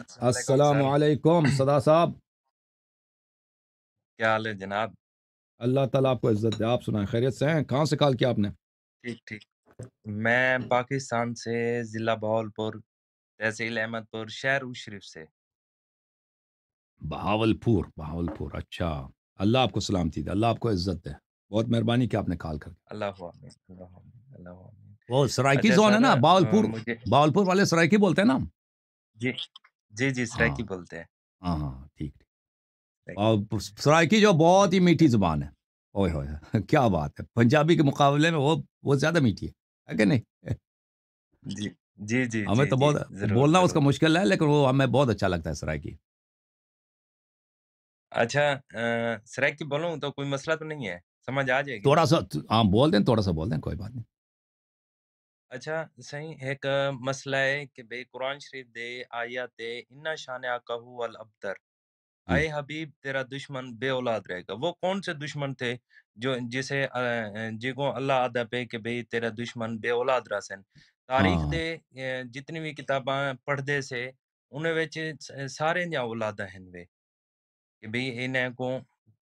السلام علیکم السلام سر، علیکم صدا صاحب. کیا حال ہے جناب؟ اللہ تعالیٰ آپ کو عزت دے. آپ سنائیں خیریت سے ہیں؟ کہاں سے کال کیا آپ نے؟ ٹھیک ٹھیک میں پاکستان سے، ضلع بہاولپور، تحصیل احمد پور، شہر شریف سے۔ بہاولپور. اچھا. اللہ آپ کو سلامتی دے. اللہ آپ کو عزت دے. بہت مہربانی کہ آپ نے کال کر کے. اللہ آمین، اللہ آمین، اللہ آمین۔ وہ سرائکی اچھا زون ہے سر، نا بہاولپور. مجھے بہاولپور والے سرائکی بولتے ہیں نا ہم. جی جی جی ہاں سریکی بولتے ہیں، ہاں ہاں ٹھیک ٹھیک. سریکی۔ اور سرائکی جو بہت ہی میٹھی زبان ہے. اوئے ہوئے کیا بات ہے. پنجابی کے مقابلے میں وہ زیادہ میٹھی ہے کہ نہیں؟ جی جی جی ہمیں جی تو جی، بہت ضرور بولنا اس کا ضرور۔ مشکل ہے لیکن وہ ہمیں بہت اچھا لگتا ہے سرائکی. اچھا، سریکی بولوں تو کوئی مسئلہ تو نہیں ہے، سمجھ آ جائے گی نا؟ تھوڑا سا ہاں بول دیں، تھوڑا سا بول دیں، کوئی بات نہیں. اچھا صحیح، ایک مسئلہ ہے کہ بھئی قرآن شریف دے آیات اِنَّ شَانِئَکَ هُوَ الْأَبْتَرُ، جی اے حبیب تیرا دشمن بے اولاد رہے گا۔ وہ کون سے دشمن تھے جو جسے جی کو اللہ آدھا پہ کہ بھئی تیرا دشمن بے اولاد رسن تاریخ ہاں دے جتنی بھی کتاباں پڑھ دے سے انہیں وچ سارے دیاں اولاداں ہیں وے کہ بھئی انہیں کو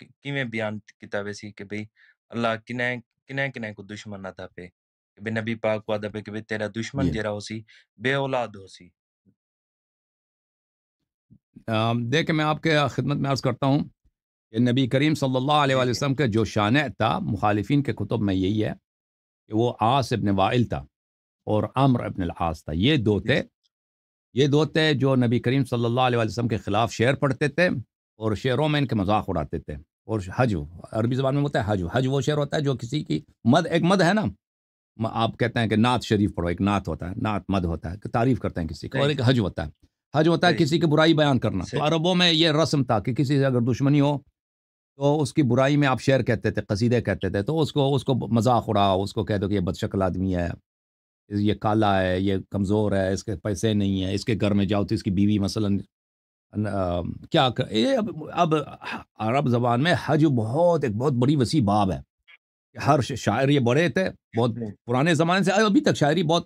کیویں بیان کیتا وے سی کہ بھئی اللہ کنہیں کو دشمن آدھا پہ کہ بھئی نبی پاک کو آدھا پہ کہ بھئی تیرا دشمن جی. جیرا ہو سی بے اولاد ہو سی۔ دیکھیں میں آپ کے خدمت میں عرض کرتا ہوں کہ نبی کریم صلی اللہ علیہ جی وآلہ جی وسلم کا جو شان تھا مخالفین کے کتب میں یہی ہے کہ وہ عاص ابن وائل تھا اور عمرو ابن العاص تھا. جی یہ دو تھے جو نبی کریم صلی اللہ علیہ وآلہ وسلم کے خلاف شعر پڑھتے تھے اور شعروں میں ان کے مذاق اڑاتے تھے. اور حج عربی زبان میں ہوتا ہے حج وہ شعر ہوتا ہے جو کسی کی ایک مد ہے نا. آپ کہتے ہیں کہ نعت شریف پڑھو. ایک نعت ہوتا ہے، نعت مد ہوتا ہے کہ تعریف کرتے ہیں کسی کو. اور صحیح ایک حج ہوتا ہے. حج ہوتا ہے صحیح کسی کی برائی بیان کرنا. تو صحیح عربوں میں یہ رسم تھا کہ کسی سے اگر دشمنی ہو تو اس کی برائی میں آپ شعر کہتے تھے، قصیدے کہتے تھے. تو اس کو مذاق اڑاؤ، اس کو کہہ دو کہ یہ بد شکل آدمی ہے، یہ کالا ہے، یہ کمزور ہے، اس کے پیسے نہیں ہیں، اس کے گھر میں جاؤ تو اس کی بیوی مثلا یہ اب عرب زبان میں حج ایک بہت بڑی وسیع باب ہے. ہر شاعر یہ بڑے تھے بہت صحیح پرانے زمانے سے. ابھی تک شاعری بہت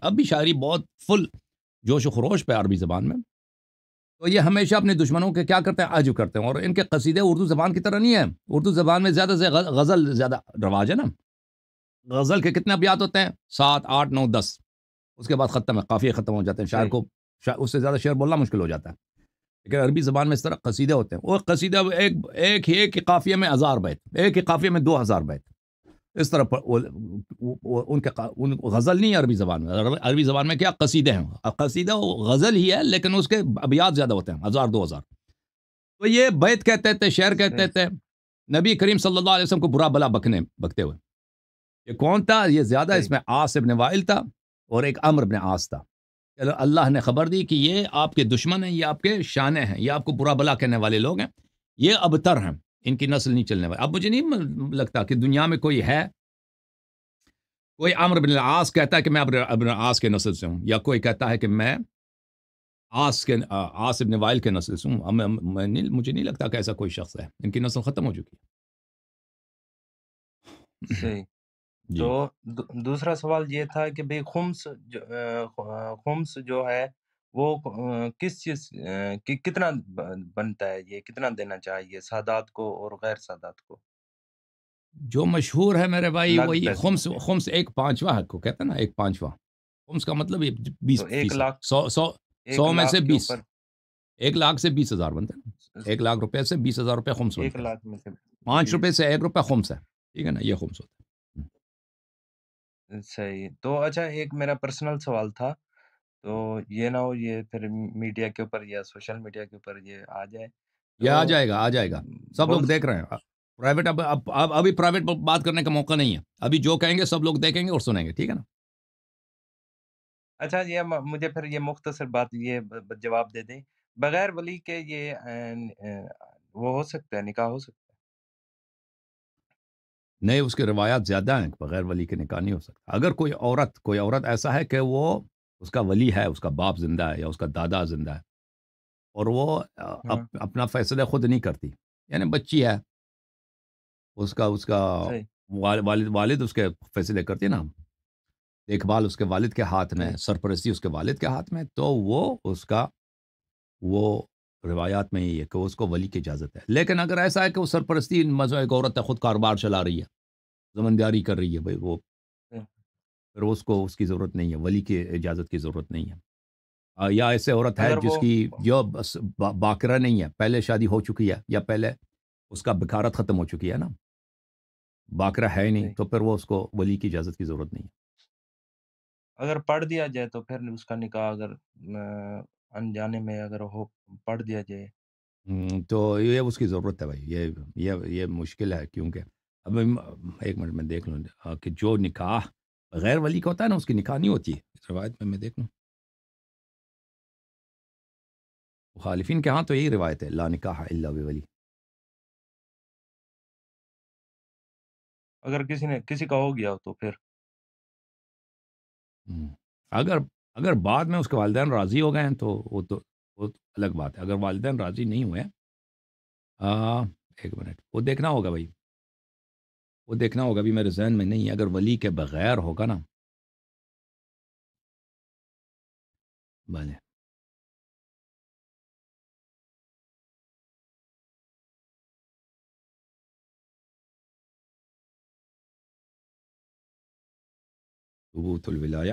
اب بھی شاعری بہت فل جوش و خروش پہ عربی زبان میں. تو یہ ہمیشہ اپنے دشمنوں کے کیا کرتے ہیں، عجب کرتے ہیں. اور ان کے قصیدے اردو زبان کی طرح نہیں ہے. اردو زبان میں زیادہ سے غزل زیادہ رواج ہے نا. غزل کے کتنے ابیات ہوتے ہیں؟ 7 8 9 10. اس کے بعد ختم ہے، قافیے ختم ہو جاتے ہیں. شاعر صحیح کو اس سے زیادہ شعر بولنا مشکل ہو جاتا ہے. لیکن عربی زبان میں اس طرح قصیدے ہوتے ہیں. وہ قصیدہ ایک ہی قافیے میں 1000 بیت، ایک ہی قافیے میں 2000 بیت. اس طرح ان غزل نہیں ہے عربی زبان میں. عربی زبان میں کیا قصیدے ہیں. قصیدہ غزل ہی ہے لیکن اس کے ابیات زیادہ ہوتے ہیں، 1000 2000. تو یہ بیت کہتے تھے، شعر کہتے صحیح تھے نبی کریم صلی اللہ علیہ وسلم کو برا بلا بکتے ہوئے. یہ کون تھا؟ یہ زیادہ صحیح اس میں عاص ابن وائل تھا اور ایک عمرو ابن عاص تھا. اللہ نے خبر دی کہ یہ آپ کے دشمن ہیں، یہ آپ کے شانے ہیں، یہ آپ کو برا بلا کہنے والے لوگ ہیں، یہ ابتر ہیں، ان کی نسل نہیں چلنے والی. اب مجھے نہیں لگتا کہ دنیا میں کوئی عمرو بن العاص کہتا ہے کہ میں ابن عاص کے نسل سے ہوں، یا کوئی کہتا ہے کہ میں عاص ابن وائل کے نسل سے ہوں. مجھے نہیں لگتا کہ ایسا کوئی شخص ہے. ان کی نسل ختم ہو چکی ہے. صحیح۔ تو جی. دوسرا سوال یہ تھا کہ بھئی خمس جو ہے وہ کس چیز کتنا بنتا ہے، یہ کتنا دینا چاہیے سادات کو اور غیر سادات کو؟ جو مشہور ہے میرے بھائی نقد وہی پیسوں خمس. پہ خمس ایک پانچواں کو کہتے ہیں نا، ایک پانچواں. خمس کا مطلب یہ تو 20%. 100 میں سے ایک لاکھ کے 20. اوپر 1 لاکھ سے 20,000 بنتے ہیں. 1 لاکھ روپے سے 20,000 روپے خمس ایک بنتا ہے. لاکھ میں سے 5 20 روپے سے 1 روپے خمس ہے. ٹھیک ہے نا، یہ خمس ہوتا صحیح۔ تو اچھا ایک میرا پرسنل سوال تھا، تو یہ نہ ہو یہ پھر میڈیا کے اوپر یا سوشل میڈیا کے اوپر یہ آ جائے ہے. یہ تو آ جائے گا، آ جائے گا. سب لوگ بول دیکھ رہے ہیں. پرائیویٹ ابھی پرائیویٹ بات کرنے کا موقع نہیں ہے. ابھی جو کہیں گے سب لوگ دیکھیں گے اور سنیں گے. ٹھیک ہے نا. اچھا یہ مجھے پھر یہ مختصر بات یہ جواب دے دیں، بغیر ولی کے یہ وہ ہو سکتا ہے، نکاح ہو سکتا نہیں، اس کی روایات زیادہ ہیں. بغیر ولی کے نکاح نہیں ہو سکتا. اگر کوئی عورت ایسا ہے کہ وہ اس کا ولی ہے، اس کا باپ زندہ ہے یا اس کا دادا زندہ ہے، اور وہ ہے؟ ہاں اپنا فیصلہ خود نہیں کرتی، یعنی بچی ہے، اس کا صحیح والد اس کے فیصلے کرتی ہے نا. دیکھ بھال اس کے والد کے ہاتھ میں، صحیح سرپرستی اس کے والد کے ہاتھ میں، تو وہ اس کا وہ روایات میں یہ ہے کہ اس کو ولی کی اجازت ہے. لیکن اگر ایسا ہے کہ وہ سرپرستی مذہب ایک عورت ہے، خود کاروبار چلا رہی ہے، زمینداری کر رہی ہے، بھائی وہ پھر اس کو اس کی ضرورت نہیں ہے، ولی کی اجازت کی ضرورت نہیں ہے. یا ایسے عورت ہے اگر جس وہ کی جو باکرہ نہیں ہے، پہلے شادی ہو چکی ہے یا پہلے اس کا بکارت ختم ہو چکی ہے نا، باکرہ ہے ہی نہیں، صحیح، تو پھر وہ اس کو ولی کی اجازت کی ضرورت نہیں ہے. اگر پڑھ دیا جائے تو پھر اس کا نکاح اگر انجانے میں اگر ہو پڑھ دیا جائے تو یہ اس کی ضرورت ہے بھائی، یہ مشکل ہے، کیونکہ اب ایک منٹ میں دیکھ لوں کہ جو نکاح غیر ولی کا ہوتا ہے نا، اس کی نکاح نہیں ہوتی ہے اس روایت میں دیکھ لوں. مخالفین کے ہاں تو یہی روایت ہے، لا نکاح الا بولی. اگر کسی کا ہو گیا ہو تو پھر اگر اگر بعد میں اس کے والدین راضی ہو گئے ہیں تو وہ الگ بات ہے. اگر والدین راضی نہیں ہوئے ایک منٹ وہ دیکھنا ہوگا بھائی، وہ دیکھنا ہوگا بھی، میرے ذہن میں نہیں ہے. اگر ولی کے بغیر ہوگا نا، بھلے ثبوت الولایہ.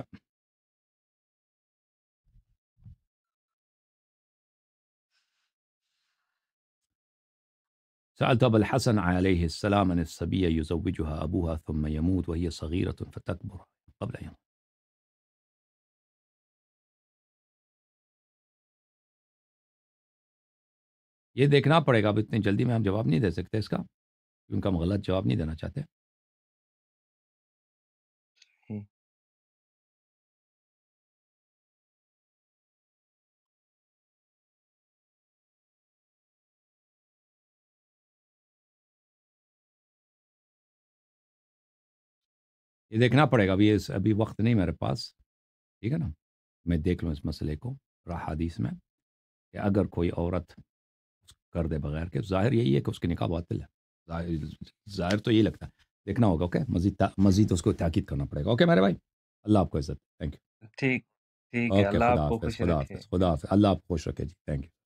سألت أبا الحسن عليه السلام عن الصبية يزوجها أبوها ثم يموت وهي صغيرة فتكبر قبل أن يموت. یہ دیکھنا پڑے گا، اب اتنی جلدی میں ہم جواب نہیں دے سکتے اس کا، کیونکہ ہم غلط جواب نہیں دینا چاہتے. ہی یہ دیکھنا پڑے گا، ابھی وقت نہیں میرے پاس، ٹھیک ہے نا. میں دیکھ لوں اس مسئلے کو حدیث میں، کہ اگر کوئی عورت کر دے بغیر کے، ظاہر یہی ہے کہ اس کی نکاح باطل ہے. ظاہر تو یہی لگتا ہے، دیکھنا ہوگا. اوکے، مزید اس کو تاکید کرنا پڑے گا. اوکے میرے بھائی، اللہ آپ کو عزت. تھینک ٹھیک یو. ہے، اوکے، اللہ خدا آپ کو حافظ، خوش خدا رکھے. حافظ، خدا حافظ. اللہ آپ کو خوش رکھے جی. Thank you.